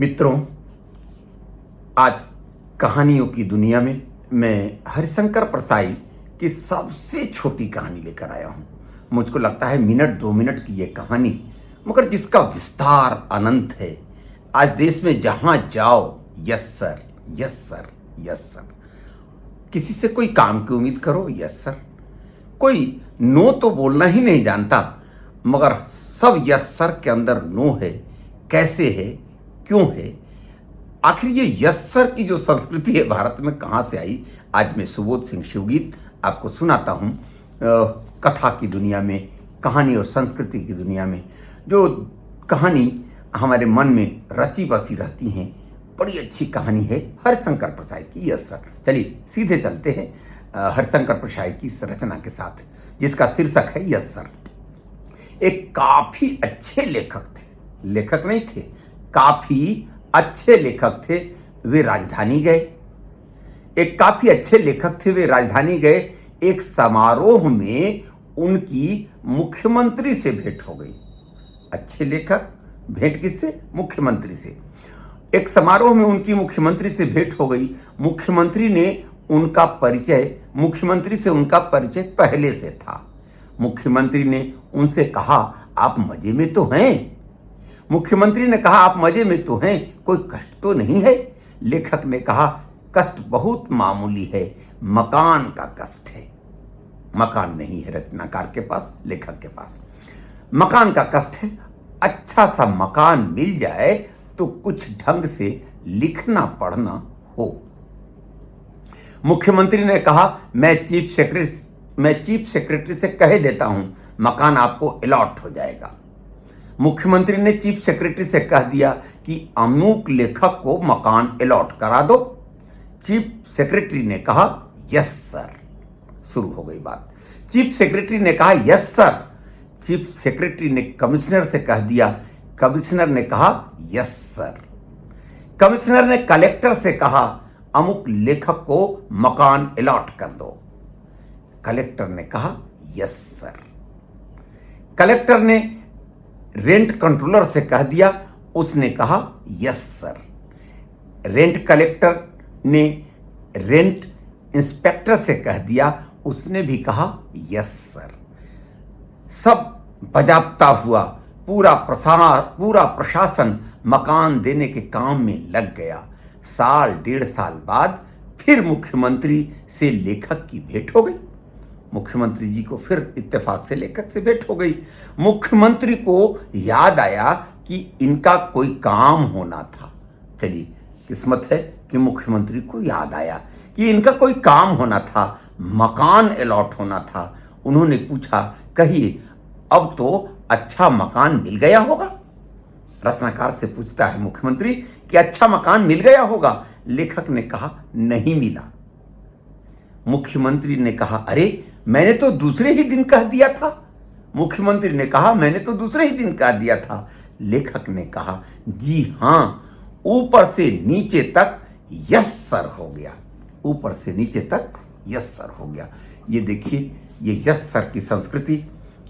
मित्रों, आज कहानियों की दुनिया में मैं हरिशंकर परसाई की सबसे छोटी कहानी लेकर आया हूं। मुझको लगता है मिनट 2 मिनट की ये कहानी, मगर जिसका विस्तार अनंत है। आज देश में जहां जाओ yes sir, yes sir, yes sir. किसी से कोई काम की उम्मीद करो, यस सर। कोई नो तो बोलना ही नहीं जानता, मगर सब यस सर के अंदर नो है। कैसे है, क्यों है, आखिर ये यस सर की जो संस्कृति है भारत में कहाँ से आई, आज मैं सुबोध सिंह शिवगीत आपको सुनाता हूँ। कथा की दुनिया में, कहानी और संस्कृति की दुनिया में जो कहानी हमारे मन में रची बसी रहती हैं, बड़ी अच्छी कहानी है हरिशंकर परसाई की यस सर। चलिए सीधे चलते हैं हरिशंकर परसाई की इस रचना के साथ, जिसका शीर्षक है यस सर। एक काफी अच्छे लेखक थे, लेखक नहीं थे, काफी अच्छे लेखक थे। वे राजधानी गए। एक काफी अच्छे लेखक थे, वे राजधानी गए। एक समारोह में उनकी मुख्यमंत्री से भेंट हो गई। अच्छे लेखक, भेंट किससे? मुख्यमंत्री से। एक समारोह में उनकी मुख्यमंत्री से भेंट हो गई। मुख्यमंत्री से उनका परिचय पहले से था। मुख्यमंत्री ने उनसे कहा, आप मजे में तो हैं? मुख्यमंत्री ने कहा, आप मजे में तो हैं, कोई कष्ट तो नहीं है? लेखक ने कहा, कष्ट बहुत मामूली है, मकान का कष्ट है। मकान नहीं है रचनाकार के पास, लेखक के पास मकान का कष्ट है। अच्छा सा मकान मिल जाए तो कुछ ढंग से लिखना पढ़ना हो। मुख्यमंत्री ने कहा, मैं चीफ सेक्रेटरी से कह देता हूं, मकान आपको अलॉट हो जाएगा। मुख्यमंत्री ने चीफ सेक्रेटरी से कह दिया कि अमुक लेखक को मकान अलॉट करा दो। चीफ सेक्रेटरी ने कहा, यस सर। शुरू हो गई बात। चीफ सेक्रेटरी ने कहा, यस सर। चीफ सेक्रेटरी ने कमिश्नर से कह दिया। कमिश्नर ने कहा, यस सर। कमिश्नर ने कलेक्टर से कहा, अमुक लेखक को मकान अलॉट कर दो। कलेक्टर ने कहा, यस सर। कलेक्टर ने रेंट कंट्रोलर से कह दिया, उसने कहा, यस सर। रेंट कलेक्टर ने रेंट इंस्पेक्टर से कह दिया, उसने भी कहा, यस सर। सब बजाबता हुआ पूरा प्रशासन मकान देने के काम में लग गया। 1.5 साल बाद फिर मुख्यमंत्री से लेखक की भेंट हो गई। मुख्यमंत्री जी को फिर इत्तेफाक से लेखक से भेंट हो गई। मुख्यमंत्री को याद आया कि इनका कोई काम होना था। चलिए, किस्मत है कि मुख्यमंत्री को याद आया कि इनका कोई काम होना था, मकान अलॉट होना था। उन्होंने पूछा, कहिए, अब तो अच्छा मकान मिल गया होगा? रचनाकार से पूछता है मुख्यमंत्री कि अच्छा मकान मिल गया होगा? लेखक ने कहा, नहीं मिला। मुख्यमंत्री ने कहा, अरे मैंने तो दूसरे ही दिन कह दिया था। मुख्यमंत्री ने कहा, मैंने तो दूसरे ही दिन कह दिया था। लेखक ने कहा, जी हां, ऊपर से नीचे तक यस सर हो गया। ऊपर से नीचे तक यस सर हो गया। ये देखिए, ये यस सर की संस्कृति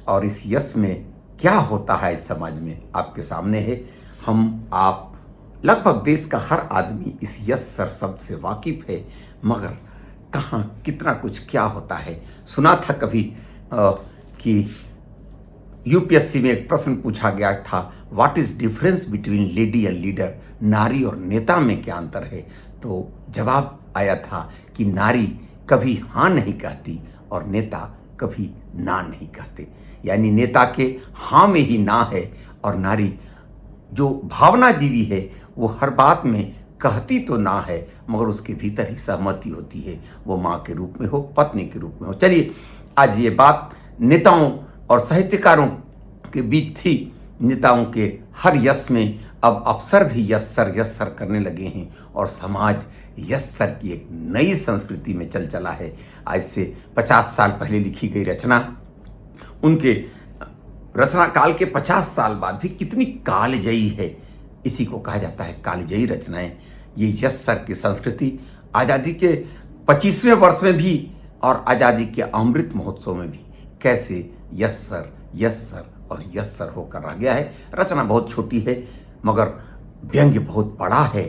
और इस यस में क्या होता है इस समाज में आपके सामने है। हम आप लगभग देश का हर आदमी इस यस सर शब्द से वाकिफ है, मगर कहाँ कितना कुछ क्या होता है। सुना था कभी कि यूपीएससी में एक प्रश्न पूछा गया था, what is difference between lady and leader? नारी और नेता में क्या अंतर है? तो जवाब आया था कि नारी कभी हाँ नहीं कहती और नेता कभी ना नहीं कहते। यानी नेता के हाँ में ही ना है और नारी जो भावना जीवी है वो हर बात में कहती तो ना है, मगर उसके भीतर ही सहमति होती है, वो माँ के रूप में हो, पत्नी के रूप में हो। चलिए, आज ये बात नेताओं और साहित्यकारों के बीच थी। नेताओं के हर यश में अब अफसर भी यस सर करने लगे हैं और समाज यस सर की एक नई संस्कृति में चल चला है। आज से 50 साल पहले लिखी गई रचना, उनके रचना काल के 50 साल बाद भी कितनी कालजयी है। इसी को कहा जाता है कालजयी रचनाएं। ये यस सर की संस्कृति आज़ादी के 25वें वर्ष में भी और आज़ादी के अमृत महोत्सव में भी कैसे यस सर और यस सर होकर रह गया है। रचना बहुत छोटी है, मगर व्यंग्य बहुत बड़ा है,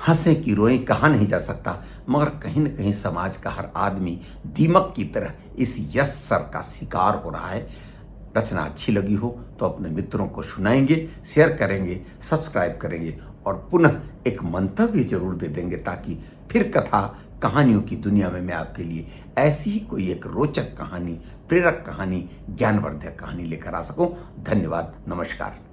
हंसे कि रोएं कहा नहीं जा सकता, मगर कहीं न कहीं समाज का हर आदमी दीमक की तरह इस यश सर का शिकार हो रहा है। रचना अच्छी लगी हो तो अपने मित्रों को सुनाएंगे, शेयर करेंगे, सब्सक्राइब करेंगे और पुनः एक मंतव्य जरूर दे देंगे, ताकि फिर कथा कहानियों की दुनिया में मैं आपके लिए ऐसी ही कोई एक रोचक कहानी, प्रेरक कहानी, ज्ञानवर्धक कहानी लेकर आ सकूं। धन्यवाद, नमस्कार।